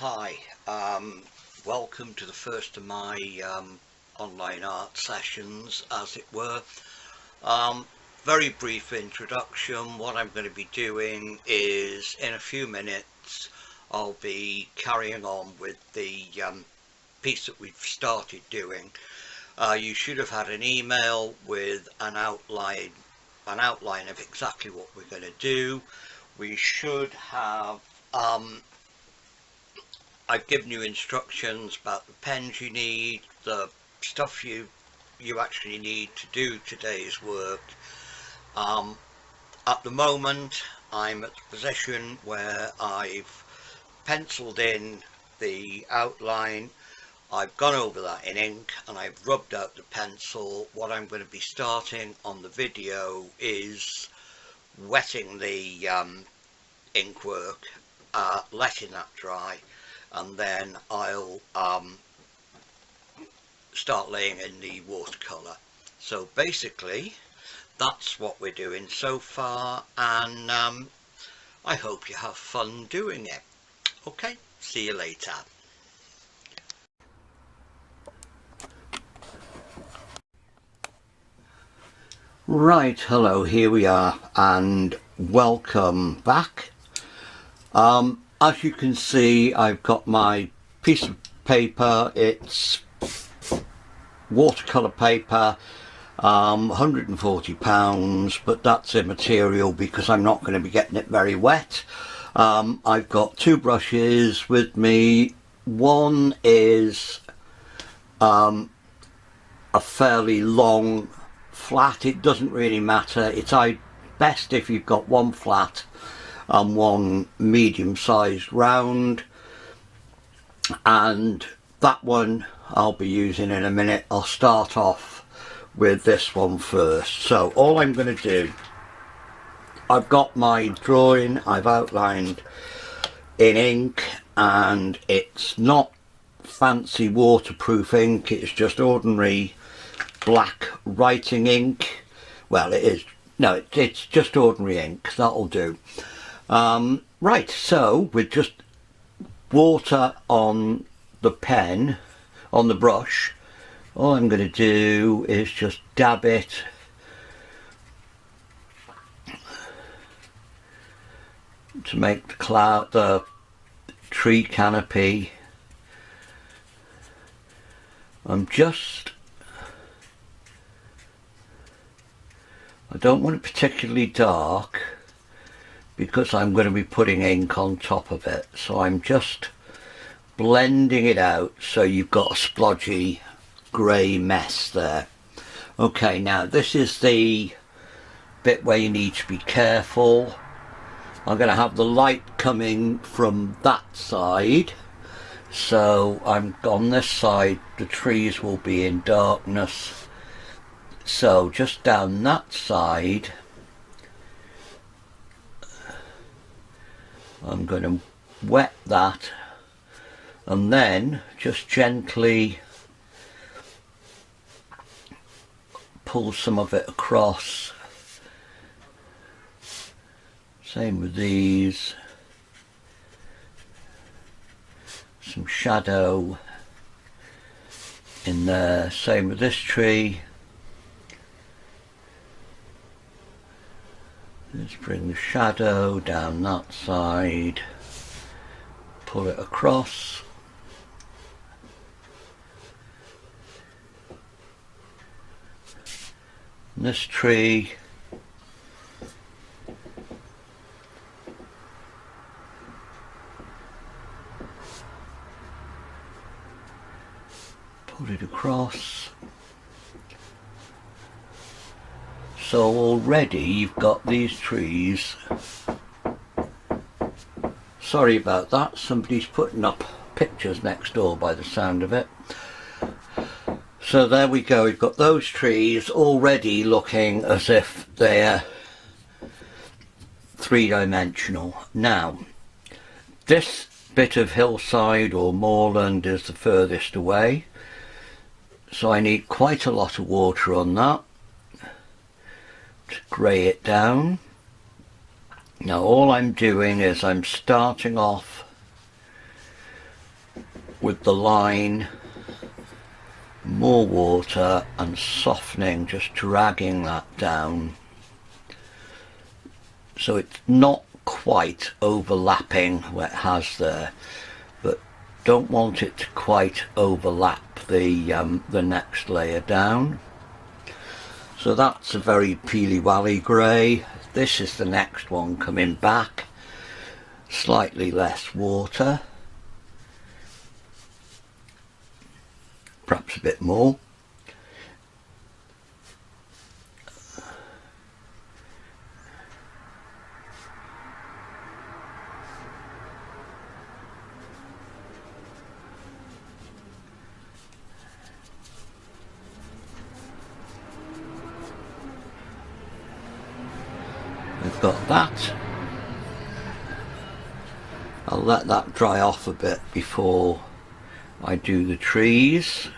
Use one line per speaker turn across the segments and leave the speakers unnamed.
Hi, welcome to the first of my online art sessions, as it were. Very brief introduction. What I'm going to be doing is, in a few minutes, I'll be carrying on with the piece that we've started doing. You should have had an email with an outline of exactly what we're going to do. We should have I've given you instructions about the pens you need, the stuff you actually need to do today's work. At the moment, I'm at the position where I've penciled in the outline. I've gone over that in ink and I've rubbed out the pencil. What I'm going to be starting on the video is wetting the ink work, letting that dry, and then I'll start laying in the watercolour. So basically that's what we're doing so far, and I hope you have fun doing it. Okay, see you later. Right, hello, here we are, and welcome back. As you can see, I've got my piece of paper. It's watercolour paper, £140, but that's immaterial because I'm not going to be getting it very wet. I've got two brushes with me. One is a fairly long flat. It doesn't really matter. It's best if you've got one flat and one medium-sized round, and that one I'll be using in a minute. I'll start off with this one first. So all I'm going to do, I've got my drawing, I've outlined in ink, and it's not fancy waterproof ink, it's just ordinary black writing ink. Well, it is, no, it's just ordinary ink, that'll do. Right, so with just water on the pen, on the brush, all I'm going to do is just dab it to make the tree canopy. I don't want it particularly dark because I'm going to be putting ink on top of it, so I'm just blending it out so you've got a splodgy grey mess there. Okay, now this is the bit where you need to be careful. I'm going to have the light coming from that side, so I'm on this side, the trees will be in darkness, so just down that side I'm going to wet that and then just gently pull some of it across. Same with these. Some shadow in there. Same with this tree. Let's bring the shadow down that side, pull it across. And this tree, pull it across. So already you've got these trees. Sorry about that, somebody's putting up pictures next door by the sound of it. So there we go, we've got those trees already looking as if they're three-dimensional. Now, this bit of hillside or moorland is the furthest away, so I need quite a lot of water on that to grey it down. Now all I'm doing is I'm starting off with the line, more water and softening, just dragging that down so it's not quite overlapping what it has there, but don't want it to quite overlap the next layer down. So that's a very Peely Wally grey. This is the next one coming back, slightly less water, perhaps a bit more. We've got that. I'll let that dry off a bit before I do the trees,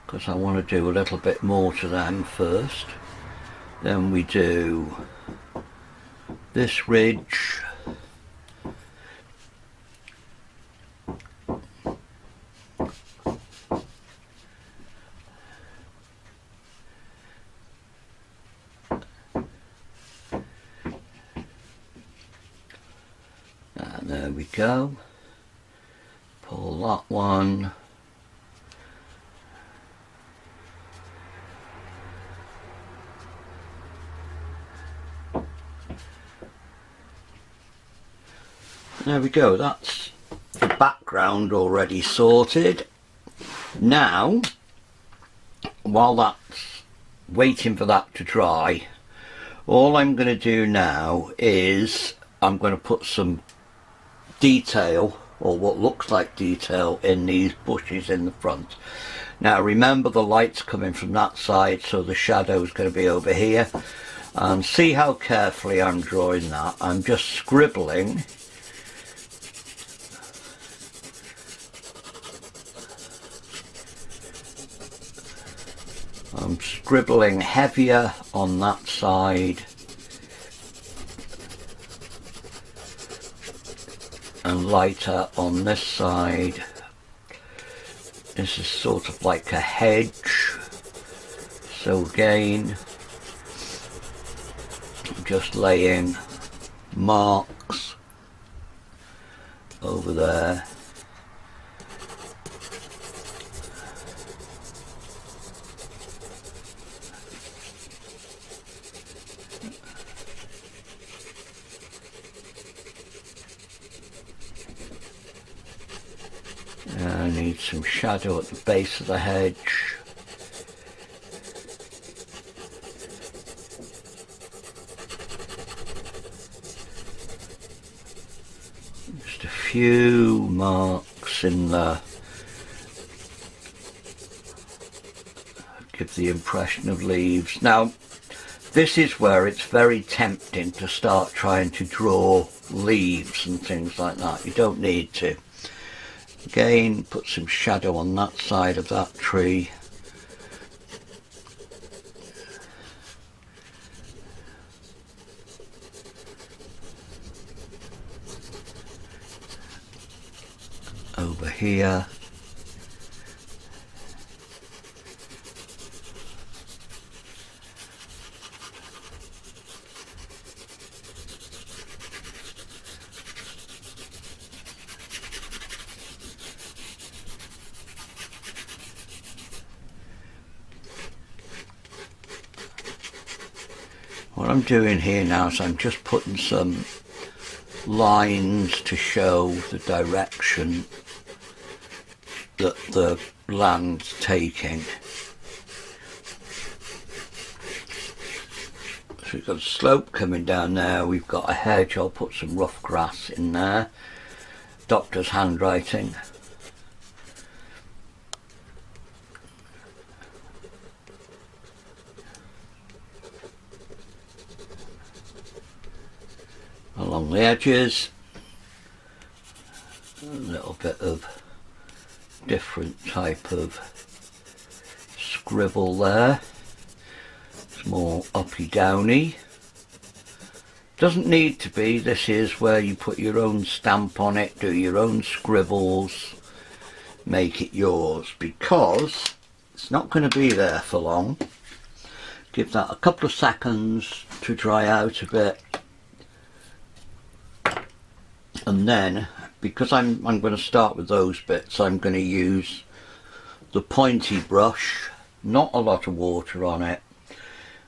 because I want to do a little bit more to them first. Then we do this ridge, and there we go. Pull that one. There we go, that's the background already sorted. Now, while that's waiting for that to dry, all I'm going to do now is I'm going to put some detail, or what looks like detail, in these bushes in the front. Now remember, the light's coming from that side, so the shadow is going to be over here. And see how carefully I'm drawing that. I'm just scribbling. I'm scribbling heavier on that side and lighter on this side. This is sort of like a hedge, so again I'm just laying marks over there. I need some shadow at the base of the hedge. Just a few marks in the, give the impression of leaves. Now this is where it's very tempting to start trying to draw leaves and things like that. You don't need to. Again, put some shadow on that side of that tree. Over here. What I'm doing here now is I'm just putting some lines to show the direction that the land's taking. So we've got a slope coming down there, we've got a hedge, I'll put some rough grass in there. Doctor's handwriting. Along the edges, a little bit of different type of scribble there. It's more uppy downy. Doesn't need to be. This is where you put your own stamp on it, do your own scribbles. make it yours, because it's not going to be there for long. Give that a couple of seconds to dry out a bit, and then, because I'm going to start with those bits, I'm going to use the pointy brush, not a lot of water on it,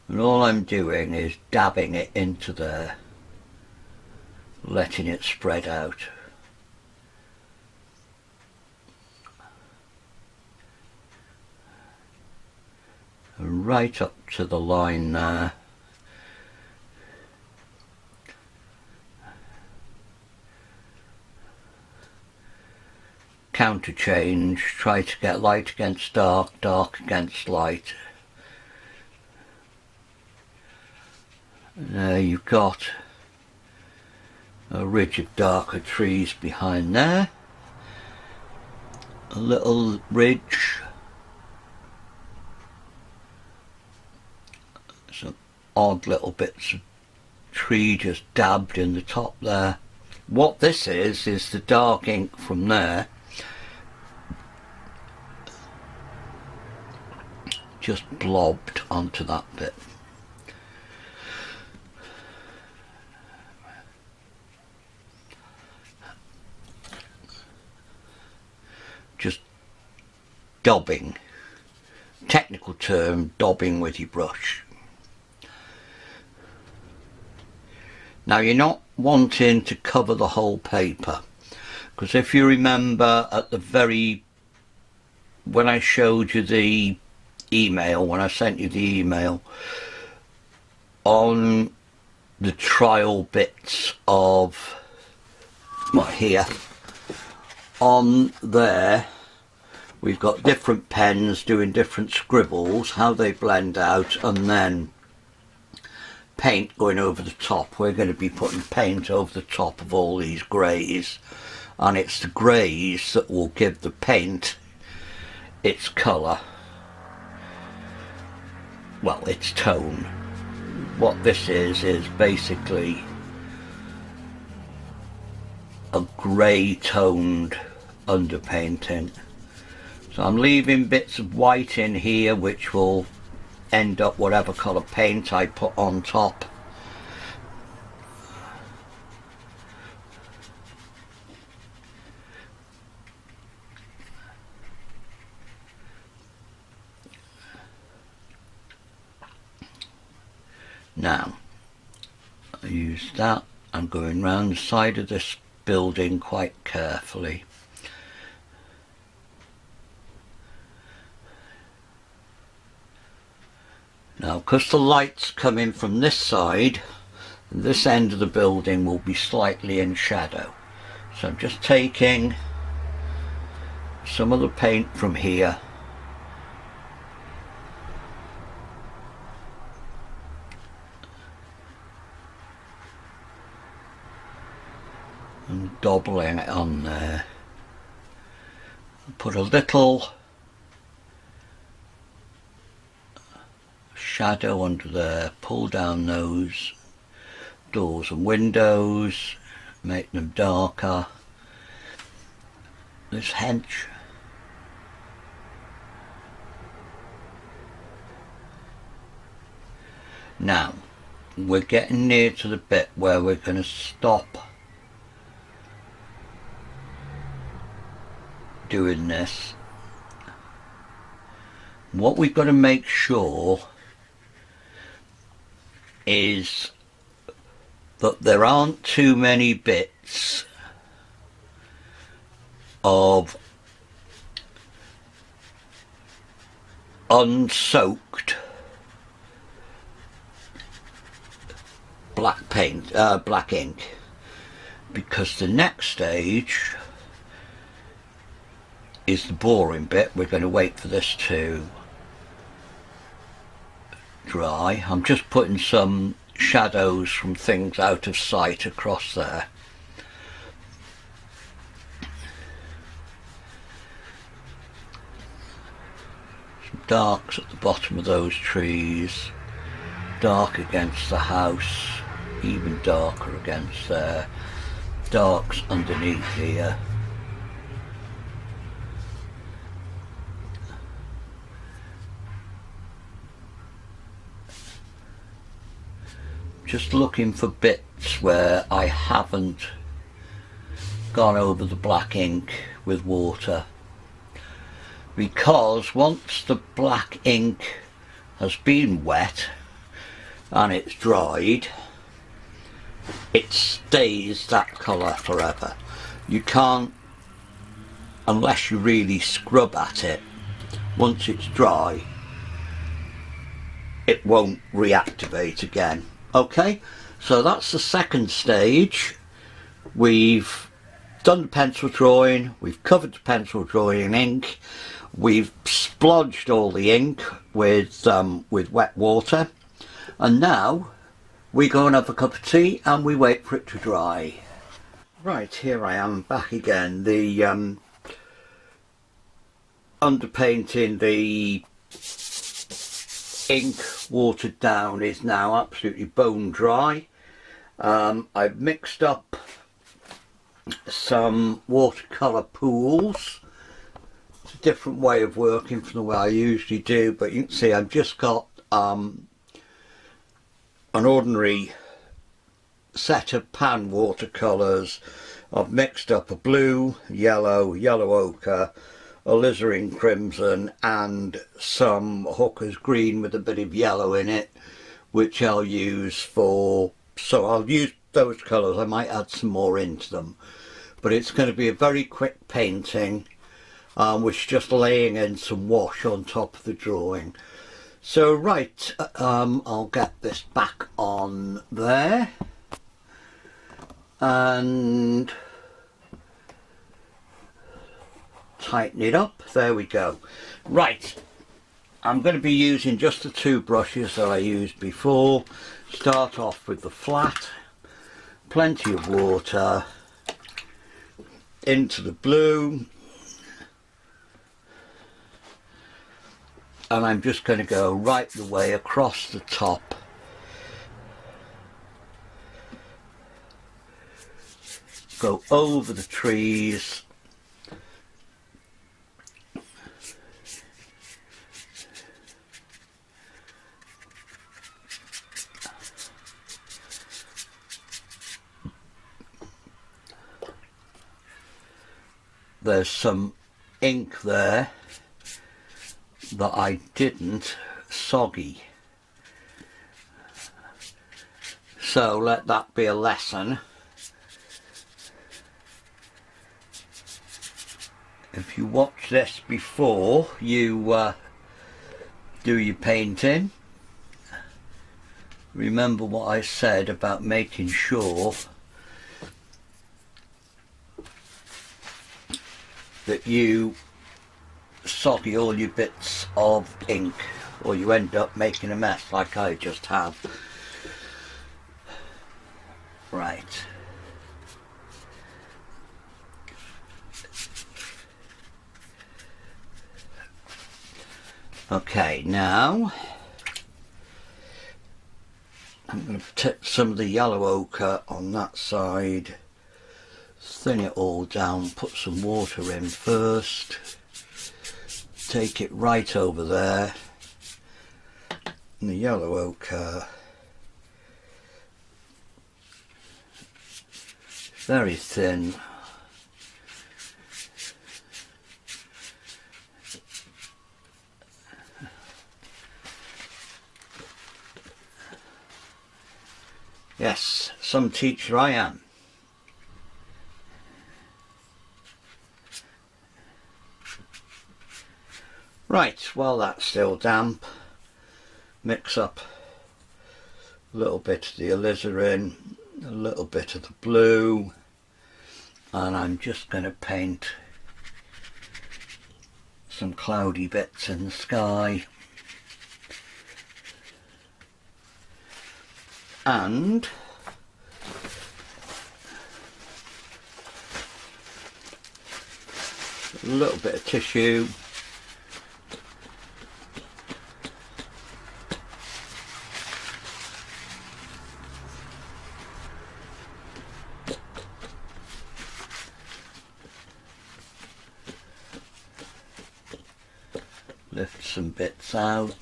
and all I'm doing is dabbing it into there, letting it spread out. Right up to the line there. Counter change, try to get light against dark, dark against light. There you've got a ridge of darker trees behind there, a little ridge, some odd little bits of tree just dabbed in the top there. What this is the dark ink from there just blobbed onto that bit. Just daubing, technical term, daubing with your brush. Now you're not wanting to cover the whole paper, because if you remember at the when I showed you the email, when I sent you the email on the trial bits of, well, here on there we've got different pens doing different scribbles, how they blend out, and then paint going over the top. We're going to be putting paint over the top of all these greys, and it's the greys that will give the paint its colour, well, its tone. What this is basically a grey toned underpainting. So I'm leaving bits of white in here which will end up whatever colour paint I put on top. Now I use that. I'm going round the side of this building quite carefully. Now, because the light's coming from this side, this end of the building will be slightly in shadow. So I'm just taking some of the paint from here and daubling it on there. Put a little shadow under there, pull down those doors and windows, make them darker. This hedge, now we're getting near to the bit where we're going to stop doing this. What we've got to make sure is that there aren't too many bits of unsoaked black paint, black ink, because the next stage is the boring bit. We're going to wait for this to dry. I'm just putting some shadows from things out of sight across there. Some darks at the bottom of those trees, dark against the house, even darker against there, darks underneath here. just looking for bits where I haven't gone over the black ink with water, because once the black ink has been wet and it's dried, it stays that colour forever. You can't, unless you really scrub at it, once it's dry it won't reactivate again. Okay, so that's the second stage. We've done the pencil drawing, we've covered the pencil drawing in ink, we've splodged all the ink with wet water, and now we go and have a cup of tea and we wait for it to dry. Right, here I am back again. The underpainting, the ink watered down, is now absolutely bone dry. I've mixed up some watercolour pools. It's a different way of working from the way I usually do, but you can see I've just got an ordinary set of pan watercolours. I've mixed up a blue, yellow, yellow ochre, alizarin crimson and some hooker's green with a bit of yellow in it, which I'll use for, so I'll use those colours. I might add some more into them, but it's going to be a very quick painting, which is just laying in some wash on top of the drawing. So right, I'll get this back on there and tighten it up. There we go. Right, I'm going to be using just the two brushes that I used before. Start off with the flat, plenty of water into the blue, and I'm just going to go right the way across the top. Go over the trees. There's some ink there that I didn't soggy, so let that be a lesson. If you watch this before you do your painting, remember what I said about making sure that you soggy all your bits of ink, or you end up making a mess like I just have. Right. Okay, now I'm going to tip some of the yellow ochre on that side, thin it all down, put some water in first, take it right over there, and the yellow ochre, very thin. Yes, some teacher I am. Right, while that's still damp, mix up a little bit of the alizarin, a little bit of the blue, and I'm just going to paint some cloudy bits in the sky. And a little bit of tissue. Lift some bits out.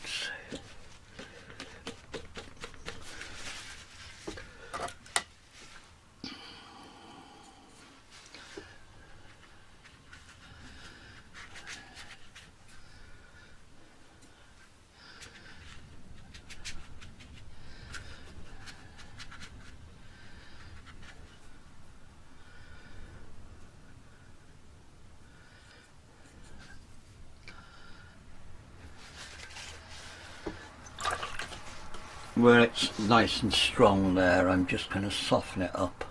where it's nice and strong there, I'm just going to soften it up.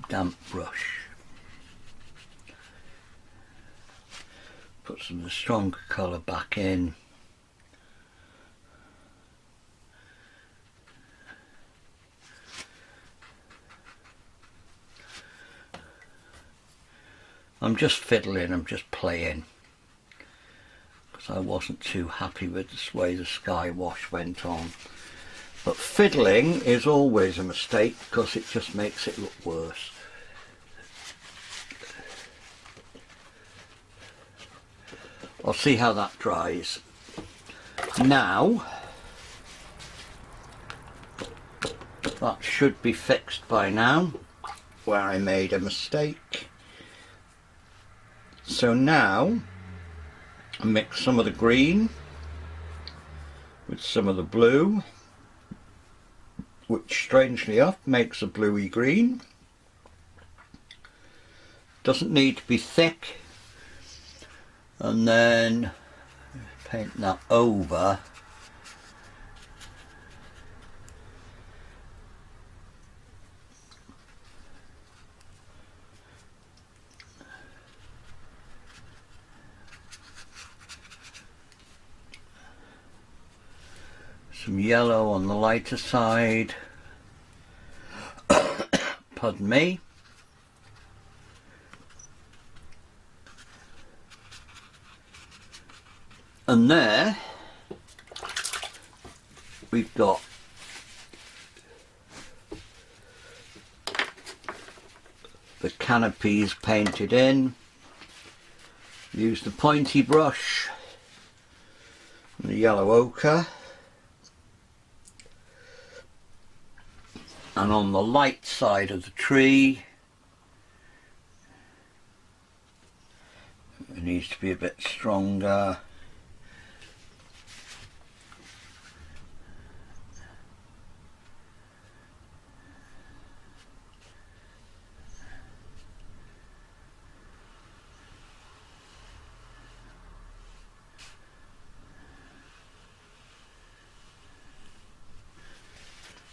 Damp brush. Put some of the stronger colour back in. I'm just fiddling, I'm just playing, because I wasn't too happy with the way the sky wash went on. But fiddling is always a mistake because it just makes it look worse. I'll see how that dries. Now, that should be fixed by now, where I made a mistake. So now, I mix some of the green with some of the blue, which strangely enough makes a bluey green. Doesn't need to be thick. And then paint that over. Some yellow on the lighter side. Pardon me. And there we've got the canopies painted in. Use the pointy brush and the yellow ochre. And on the light side of the tree, it needs to be a bit stronger.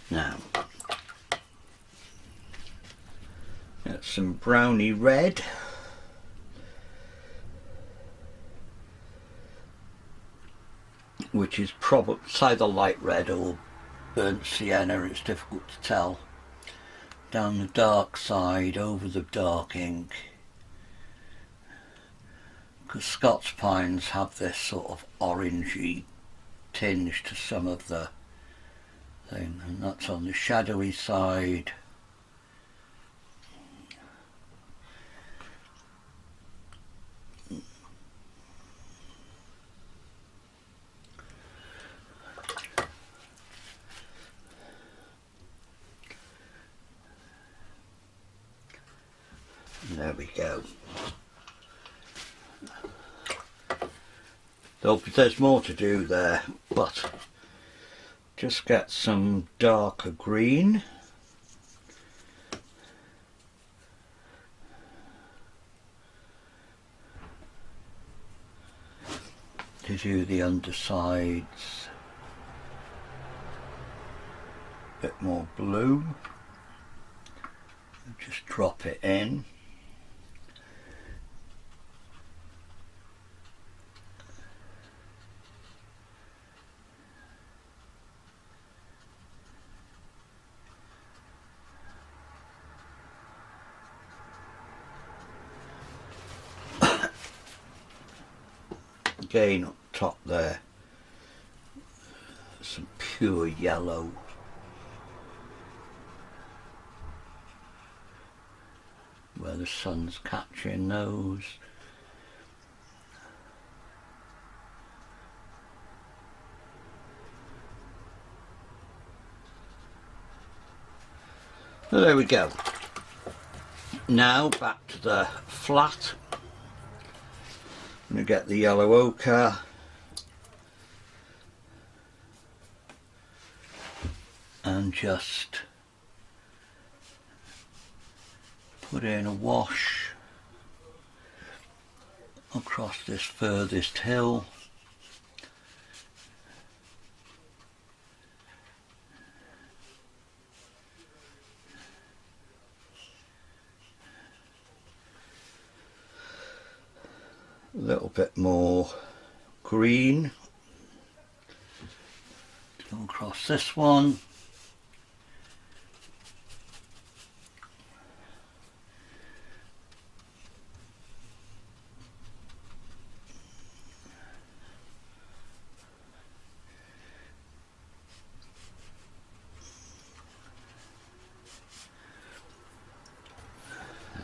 Now, get some browny red. Which is probably either light red or burnt sienna, it's difficult to tell. Down the dark side, over the dark ink. Because Scots pines have this sort of orangey tinge to some of the thing, and that's on the shadowy side. And there we go. So there's more to do there, but just get some darker green. To do the undersides. A bit more blue. Just drop it in. Again up top there, some pure yellow. Where the sun's catching those. So there we go. Now back to the flat. I'm going to get the yellow ochre and just put in a wash across this furthest hill. little bit more green. Go across this one.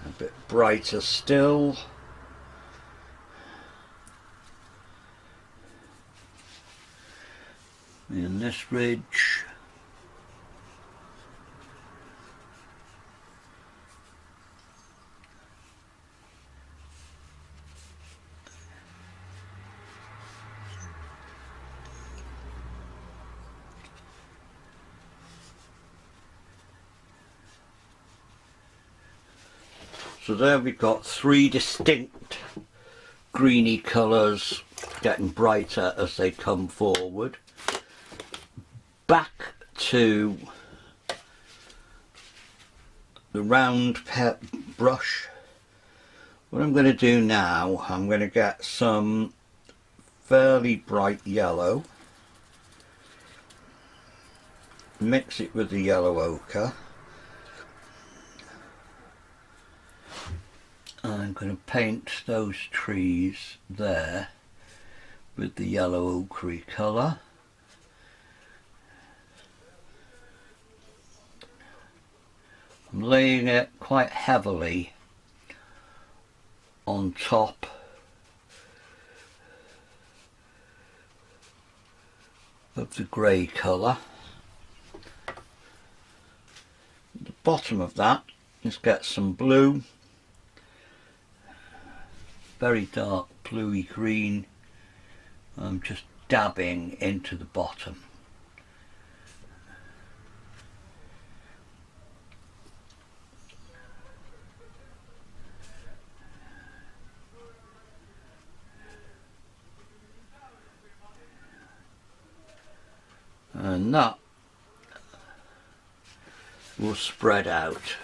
A bit brighter still. In this ridge. So there we've got three distinct greeny colours getting brighter as they come forward. Back to the round brush. What I'm going to do now, I'm going to get some fairly bright yellow, mix it with the yellow ochre. I'm going to paint those trees there with the yellow ochre colour. I'm laying it quite heavily on top of the grey colour. At the bottom of that, let's get some blue, very dark bluey green. I'm just dabbing into the bottom. And that will spread out.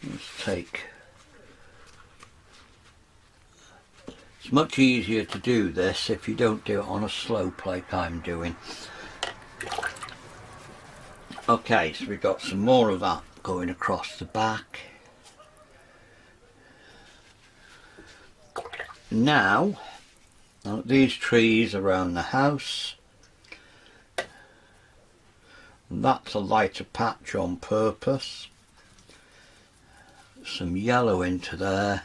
Let's take. It's much easier to do this if you don't do it on a slope like I'm doing. Okay, so we've got some more of that going across the back. Now, these trees around the house. That's a lighter patch on purpose. Some yellow into there.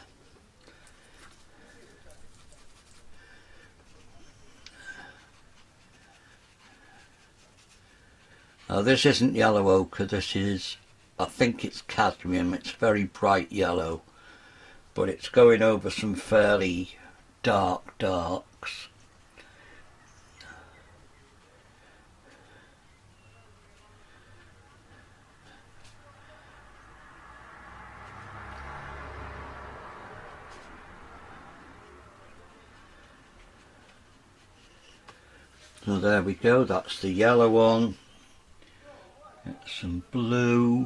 Now this isn't yellow ochre, this is, I think it's cadmium, it's very bright yellow, but it's going over some fairly dark darks. So there we go, that's the yellow one. Get some blue.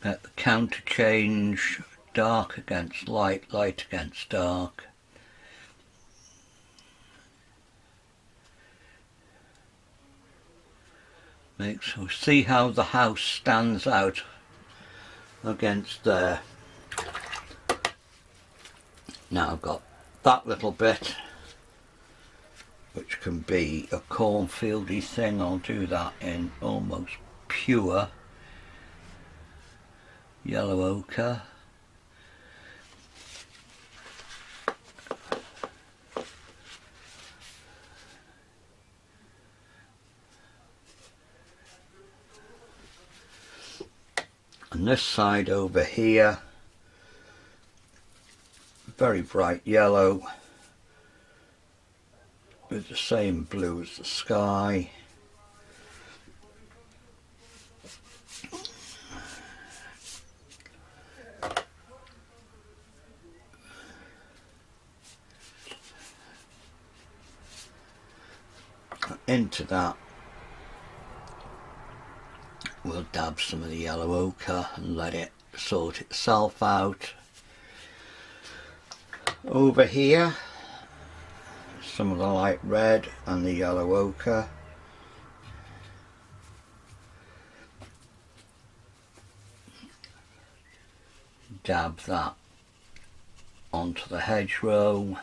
Get the counter change, dark against light, light against dark. So see how the house stands out against there. Now I've got that little bit which can be a cornfieldy thing. I'll do that in almost pure yellow ochre. And this side over here, very bright yellow with the same blue as the sky. Into that we'll dab some of the yellow ochre and let it sort itself out. Over here, some of the light red and the yellow ochre. Dab that onto the hedgerow.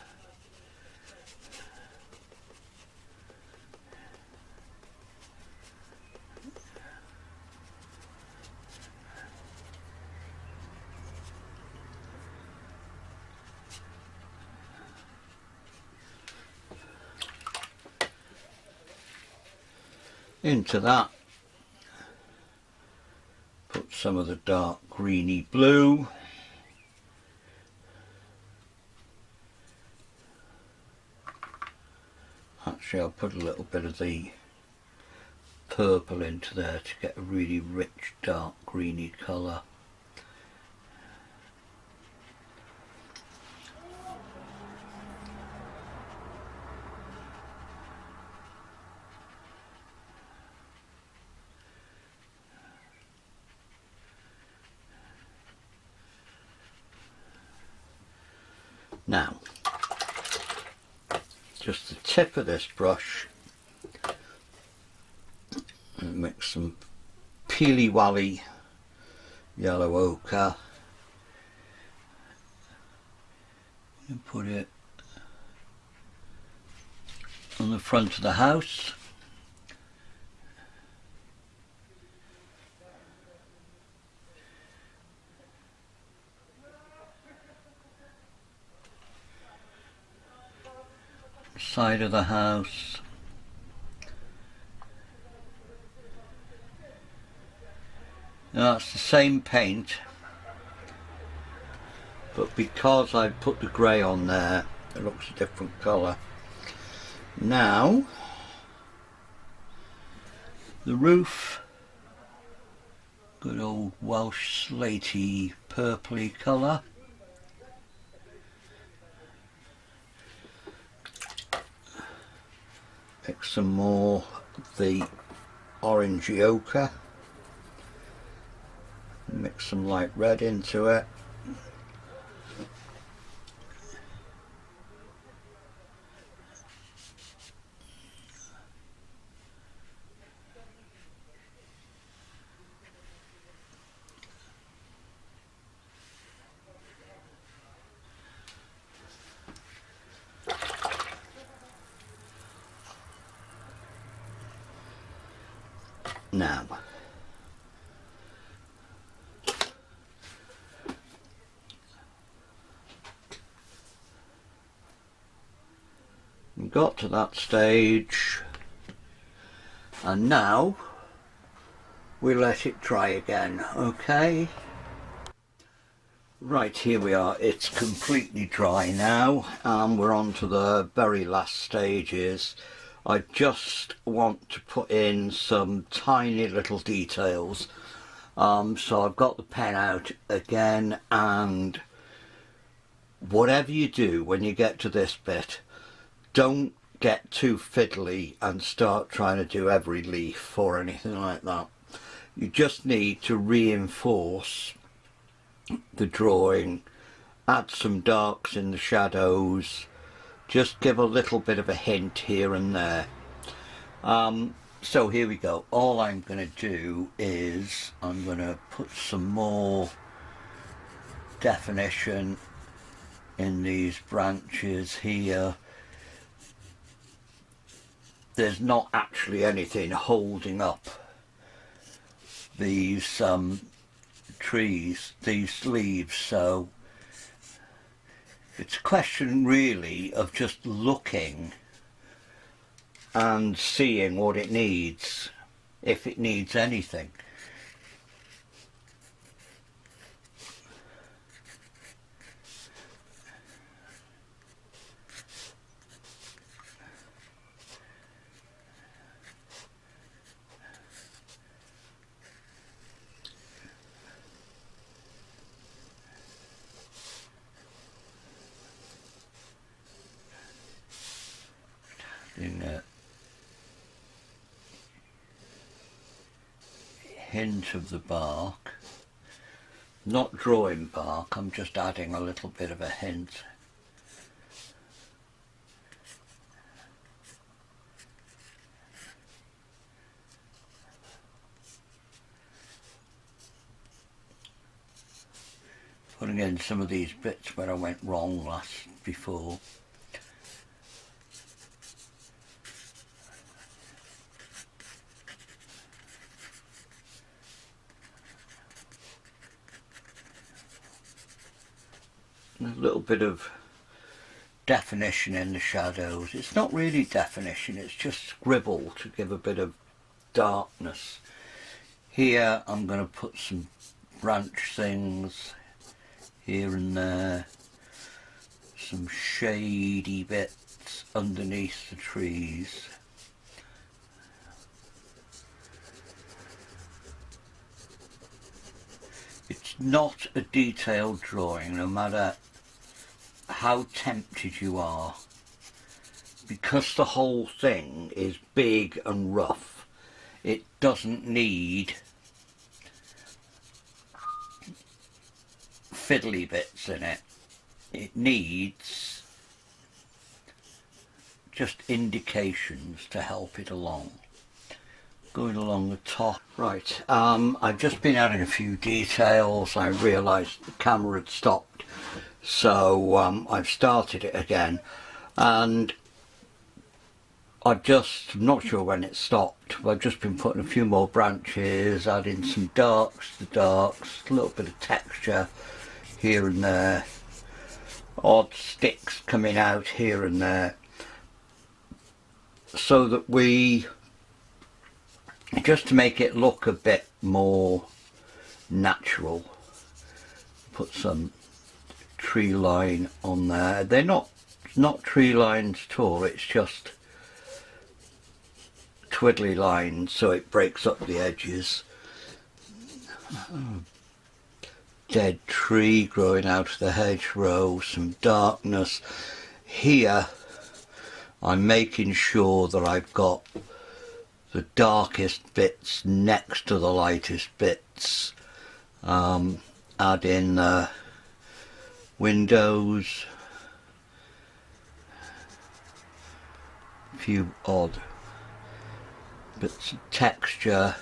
Into that, put some of the dark greeny blue. Actually, I'll put a little bit of the purple into there to get a really rich dark greeny colour. Now, just the tip of this brush, and mix some Peely Wally yellow ochre and put it on the front of the house. Side of the house. Now it's the same paint, but because I put the grey on there, it looks a different colour. Now, the roof, good old Welsh slatey purpley colour. Pick some more of the orangey ochre, mix some light red into it. Now, we got to that stage, and now we let it dry again, okay? Right, here we are, it's completely dry now, and we're on to the very last stages. I just want to put in some tiny little details. So I've got the pen out again, and whatever you do when you get to this bit, don't get too fiddly and start trying to do every leaf or anything like that. You just need to reinforce the drawing, add some darks in the shadows, just give a little bit of a hint here and there. So here we go. All I'm going to do is I'm going to put some more definition in these branches here. There's not actually anything holding up these trees, these leaves, so it's a question really of just looking and seeing what it needs, if it needs anything. In hint of the bark. Not drawing bark, I'm just adding a little bit of a hint. Putting in some of these bits where I went wrong before. A little bit of definition in the shadows. It's not really definition, it's just scribble to give a bit of darkness. Here I'm going to put some branch things here and there, some shady bits underneath the trees. It's not a detailed drawing, no matter how tempted you are, because the whole thing is big and rough. It doesn't need fiddly bits in it. It needs just indications to help it along. Going along the top. Right, I've just been adding a few details. I realised the camera had stopped, so I've started it again, and I'm not sure when it stopped, but I've just been putting a few more branches, adding some darks to darks, a little bit of texture here and there, odd sticks coming out here and there, so that just to make it look a bit more natural, put some tree line on there. They're not tree lines at all, it's just twiddly lines, so it breaks up the edges. Dead tree growing out of the hedgerow, some darkness. Here I'm making sure that I've got the darkest bits next to the lightest bits. Add in windows, a few odd bits of texture.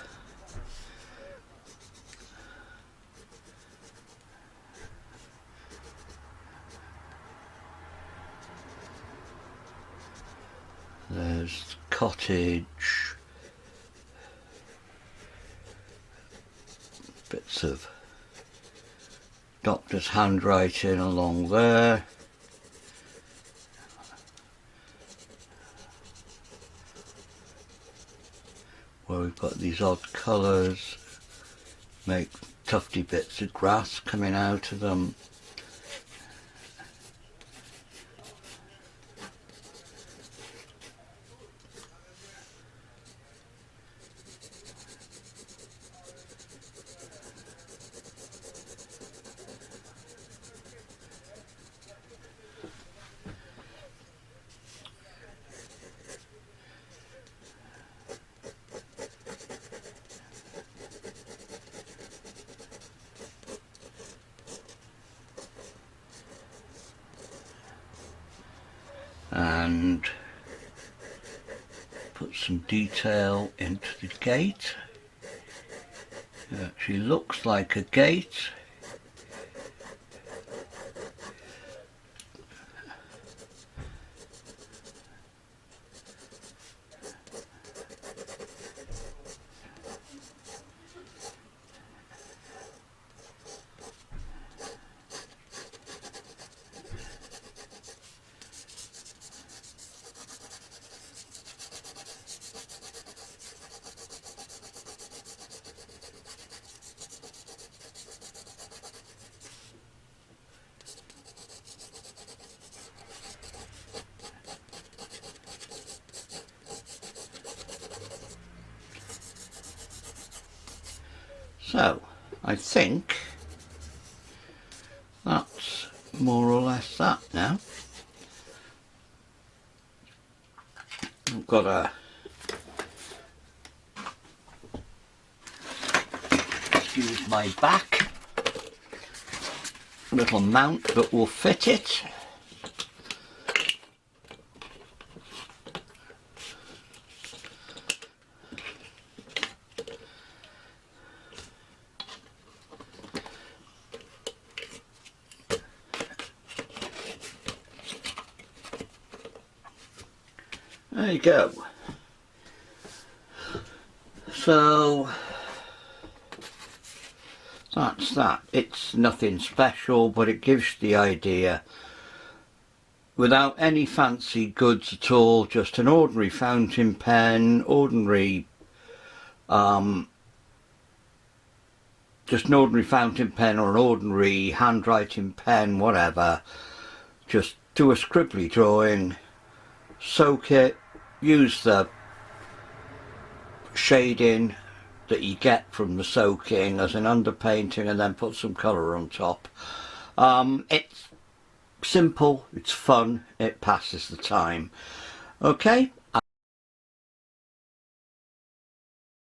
There's cottage, bits of doctor's handwriting along there. Where we've got these odd colours, make tufty bits of grass coming out of them. And put some detail into the gate. It actually looks like a gate. So I think that's more or less that now. I've got use my back little mount that will fit it. There you go. So that's that. It's nothing special, but it gives the idea. Without any fancy goods at all, just an ordinary fountain pen, just an ordinary fountain pen or an ordinary handwriting pen, whatever. Just do a scribbly drawing, soak it, use the shading that you get from the soaking as an underpainting, and then put some colour on top. It's simple, it's fun, it passes the time. Okay,